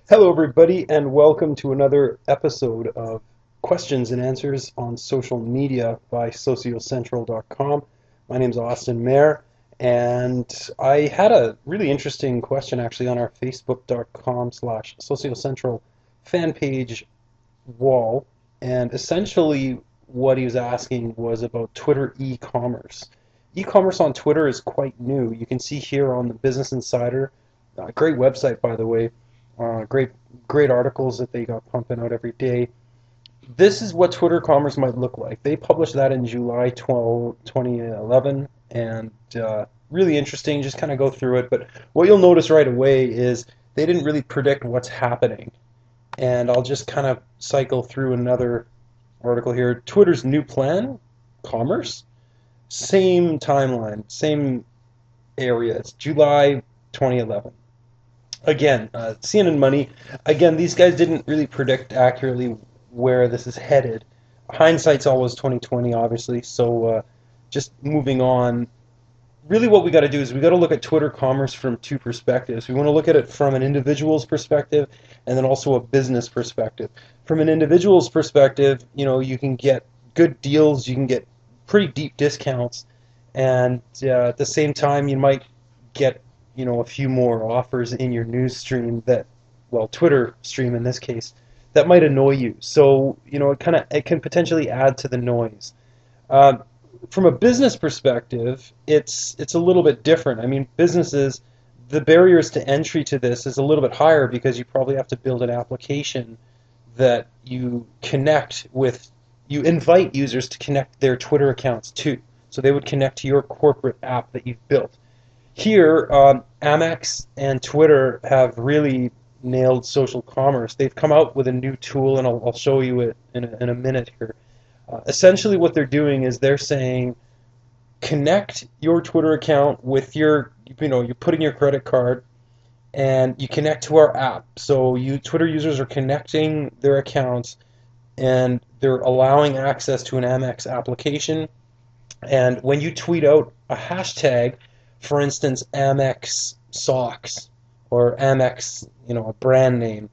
Hello, everybody, and welcome to another episode of Questions and Answers on Social Media by SocioCentral.com. My name is Austin Mayer, and I had a really interesting question actually on our Facebook.com/SocioCentral fan page wall, and essentially what he was asking was about Twitter e-commerce. E-commerce on Twitter is quite new. You can see here on the Business Insider, great website by the way, great articles that they got pumping out every day. This is what Twitter commerce might look like. They published that in July 2011, and really interesting. Just kind of go through it. But what you'll notice right away is they didn't really predict what's happening. And I'll just kind of cycle through another article here. Twitter's new plan, commerce, same timeline, same area. It's July 2011. Again, CNN Money. Again, these guys didn't really predict accurately where this is headed. Hindsight's always 2020, obviously. So, just moving on. Really, what we got to do is we got to look at Twitter commerce from two perspectives. We want to look at it from an individual's perspective, and then also a business perspective. From an individual's perspective, you can get good deals, you can get pretty deep discounts, and at the same time, you might get a few more offers in your news stream that, well, Twitter stream in this case, that might annoy you. So it can potentially add to the noise. Uh, from a business perspective, it's a little bit different. I mean, businesses, the barriers to entry to this is a little bit higher because you probably have to build an application that you invite users to connect their Twitter accounts to. So they would connect to your corporate app that you've built. Here, Amex and Twitter have really nailed social commerce. They've come out with a new tool, and I'll show you it in a minute here. Essentially, what they're doing is they're saying, connect your Twitter account with you put in your credit card, and you connect to our app. So Twitter users are connecting their accounts, and they're allowing access to an Amex application. And when you tweet out a hashtag, for instance, Amex socks or Amex, a brand name,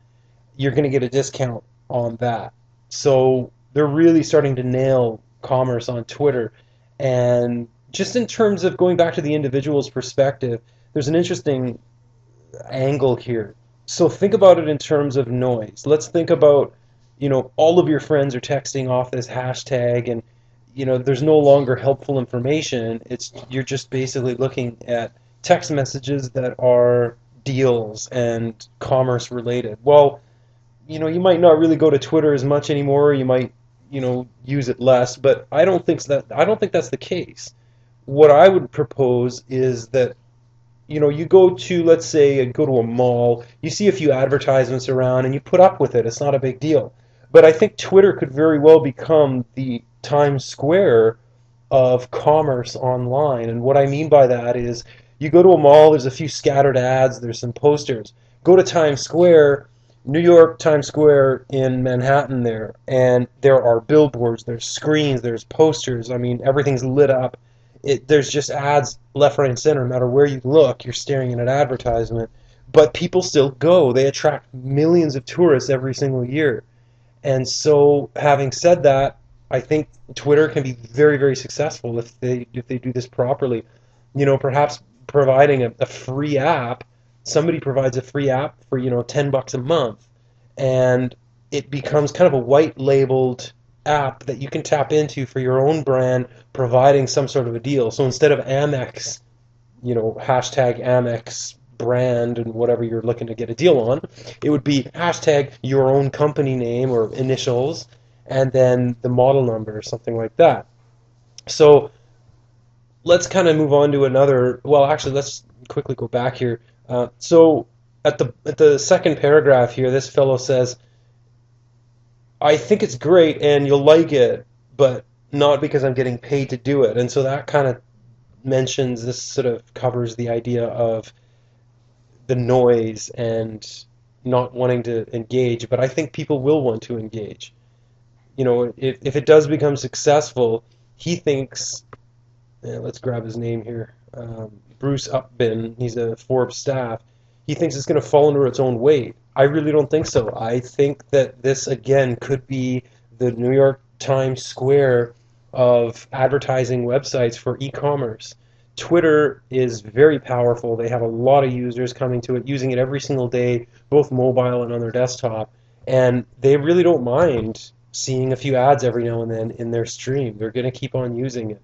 you're going to get a discount on that. So they're really starting to nail commerce on Twitter. And just in terms of going back to the individual's perspective, there's an interesting angle here. So think about it in terms of noise. Let's think about, all of your friends are texting off this hashtag, and there's no longer helpful information. You're just basically looking at text messages that are deals and commerce related. Well, you might not really go to Twitter as much anymore. You might, use it less, but I don't think that's the case. What I would propose is that you let's say, go to a mall, you see a few advertisements around, and you put up with it. It's not a big deal. But I think Twitter could very well become the Times Square of commerce online. And what I mean by that is you go to a mall, there's a few scattered ads, there's some posters. Go to Times Square, New York, Times Square in Manhattan there, and there are billboards, there's screens, there's posters. I mean, everything's lit up. There's just ads left, right, and center. No matter where you look, you're staring at an advertisement. But people still go. They attract millions of tourists every single year. And so, having said that, I think Twitter can be very, very successful if they do this properly. Perhaps providing a free app. Somebody provides a free app for $10 a month, and it becomes kind of a white labeled app that you can tap into for your own brand, providing some sort of a deal. So instead of Amex, hashtag Amex brand and whatever you're looking to get a deal on, it would be hashtag your own company name or initials, and then the model number or something like that. So let's kind of move on to another. Well, actually, let's quickly go back here. So at the second paragraph here, this fellow says, "I think it's great and you'll like it, but not because I'm getting paid to do it." And so that kind of this sort of covers the idea of the noise and not wanting to engage. But I think people will want to engage. If it does become successful, he thinks, let's grab his name here, Bruce Upbin, he's a Forbes staff, he thinks it's going to fall under its own weight. I really don't think so. I think that this, again, could be the New York Times Square of advertising websites for e-commerce. Twitter is very powerful. They have a lot of users coming to it, using it every single day, both mobile and on their desktop, and they really don't mind seeing a few ads every now and then in their stream. They're going to keep on using it.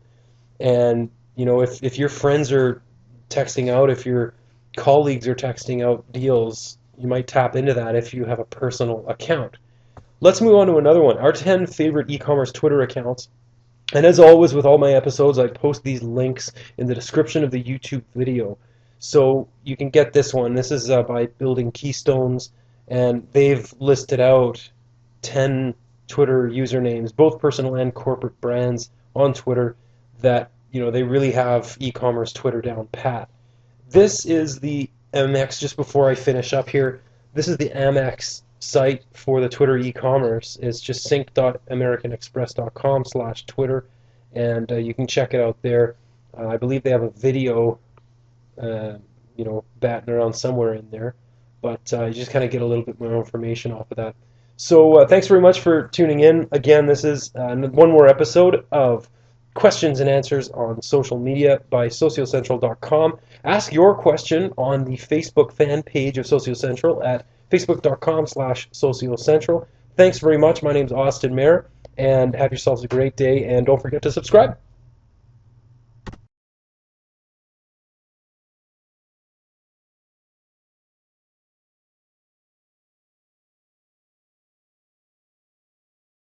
And if your friends are texting out, if your colleagues are texting out deals, you might tap into that if you have a personal account. Let's move on to another one. Our 10 favorite e-commerce Twitter accounts. And as always with all my episodes, I post these links in the description of the YouTube video. So you can get this one. This is by Building Keystones, and they've listed out 10 Twitter usernames, both personal and corporate brands on Twitter that they really have e-commerce Twitter down pat. This is the Amex, just before I finish up here, this is the Amex site for the Twitter e-commerce. It's just sync.americanexpress.com/Twitter, and you can check it out there. I believe they have a video, batting around somewhere in there, but you just kind of get a little bit more information off of that. So thanks very much for tuning in. Again, this is one more episode of Questions and Answers on Social Media by SocioCentral.com. Ask your question on the Facebook fan page of SocioCentral at facebook.com/SocioCentral. Thanks very much. My name's Austin Mayer, and have yourselves a great day, and don't forget to subscribe.